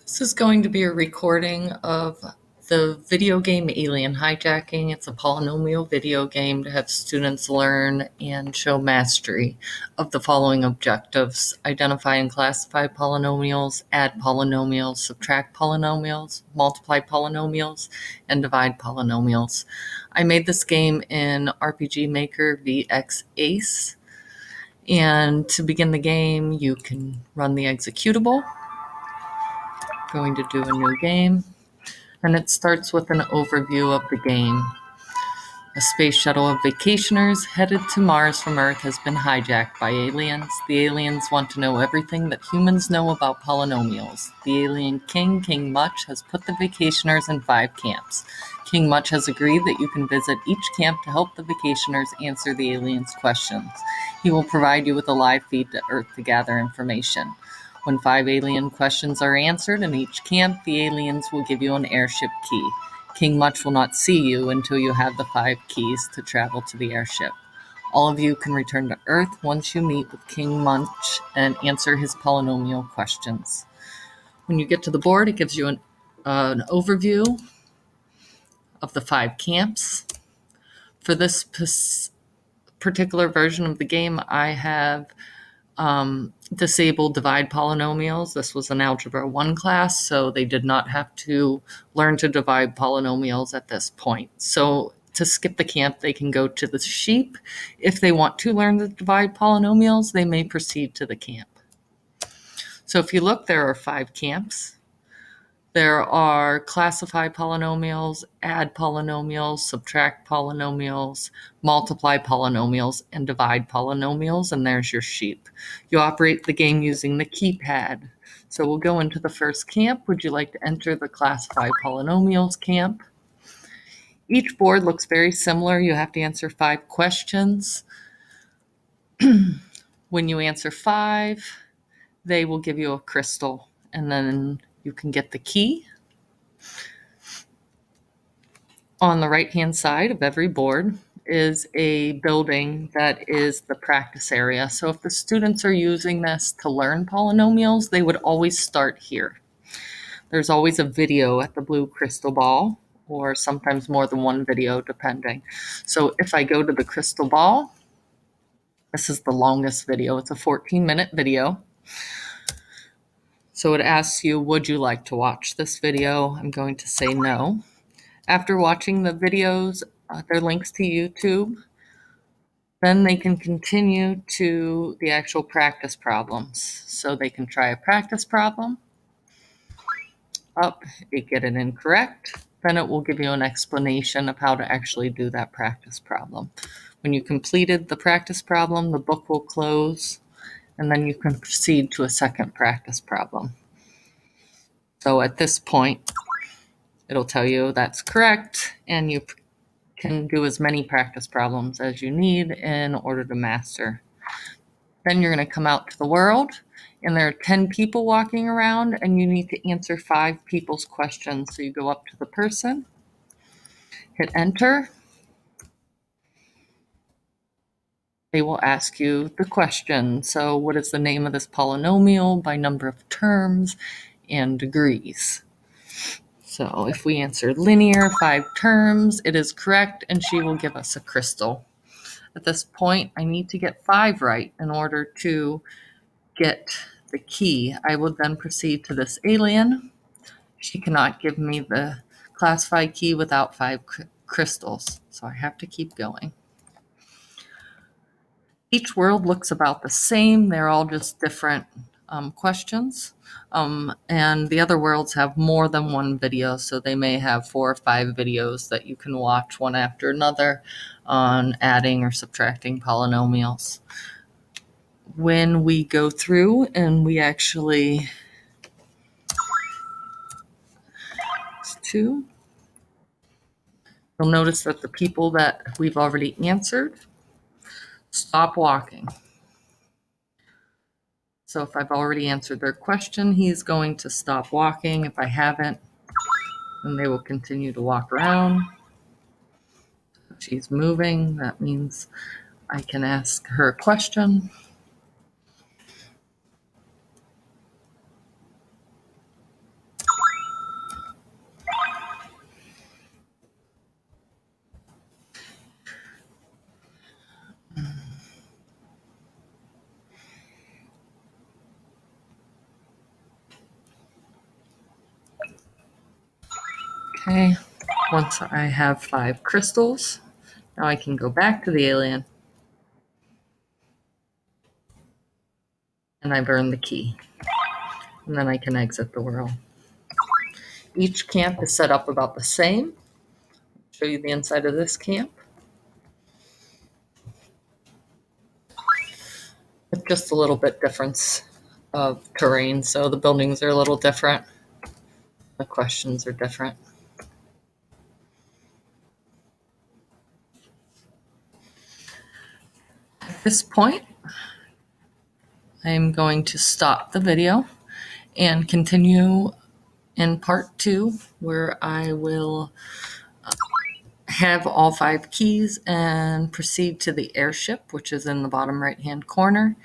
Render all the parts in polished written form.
This is going to be a recording of the video game Alien Hijacking. It's a polynomial video game to have students learn and show mastery of the following objectives: identify and classify polynomials, add polynomials, subtract polynomials, multiply polynomials, and divide polynomials. I made this game in RPG Maker VX Ace. And to begin the game, you can run the executable. Going to do a new game, and it starts with an overview of the game. A space shuttle of vacationers headed to Mars from Earth has been hijacked by aliens. The aliens want to know everything that humans know about polynomials. The alien king, King Much, has put the vacationers in 5 camps. King Much has agreed that you can visit each camp to help the vacationers answer the aliens' questions. He will provide you with a live feed to Earth to gather information. When 5 alien questions are answered in each camp, the aliens will give you an airship key. King Much will not see you until you have the 5 keys to travel to the airship. All of you can return to Earth once you meet with King Much and answer his polynomial questions. When you get to the board, it gives you an overview of the 5 camps. For this particular version of the game, I have disabled divide polynomials. This was an Algebra 1 class, so they did not have to learn to divide polynomials at this point. So to skip the camp, they can go to the sheep. If they want to learn to divide polynomials, they may proceed to the camp. So if you look, there are 5 camps. There are classify polynomials, add polynomials, subtract polynomials, multiply polynomials, and divide polynomials, and there's your sheep. You operate the game using the keypad. So we'll go into the first camp. Would you like to enter the classify polynomials camp? Each board looks very similar. You have to answer 5 questions. When you answer 5, they will give you a crystal, and then you can get the key. On the right-hand side of every board is a building that is the practice area. So if the students are using this to learn polynomials, they would always start here. There's always a video at the blue crystal ball, or sometimes more than one video, depending. So if I go to the crystal ball, this is the longest video. It's a 14-minute video. So it asks you, would you like to watch this video? I'm going to say no. After watching the videos, they're links to YouTube. Then they can continue to the actual practice problems. So they can try a practice problem. They get it incorrect. Then it will give you an explanation of how to actually do that practice problem. When you completed the practice problem, the book will close, and then you can proceed to a second practice problem. So at this point, it'll tell you that's correct, and you can do as many practice problems as you need in order to master. Then you're going to come out to the world, and there are 10 people walking around, and you need to answer 5 people's questions. So you go up to the person, hit enter. They will ask you the question. So what is the name of this polynomial by number of terms and degrees? So if we answer linear, 5 terms, it is correct, and she will give us a crystal. At this point, I need to get 5 right in order to get the key. I will then proceed to this alien. She cannot give me the classify key without 5 crystals, so I have to keep going. Each world looks about the same. They're all just different questions. And the other worlds have more than one video, so they may have 4 or 5 videos that you can watch one after another on adding or subtracting polynomials. When we go through and we actually you'll notice that the people that we've already answered stop walking. So if I've already answered their question, he's going to stop walking. If I haven't, then they will continue to walk around. She's moving. That means I can ask her a question. Okay, once I have 5 crystals, now I can go back to the alien. And I've earned the key. And then I can exit the world. Each camp is set up about the same. I'll show you the inside of this camp. With just a little bit difference of terrain, so the buildings are a little different. The questions are different. At this point, I'm going to stop the video and continue in part 2, where I will have all 5 keys and proceed to the airship, which is in the bottom right-hand corner,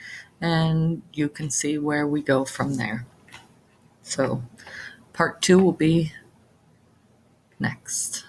and you can see where we go from there. So part 2 will be next.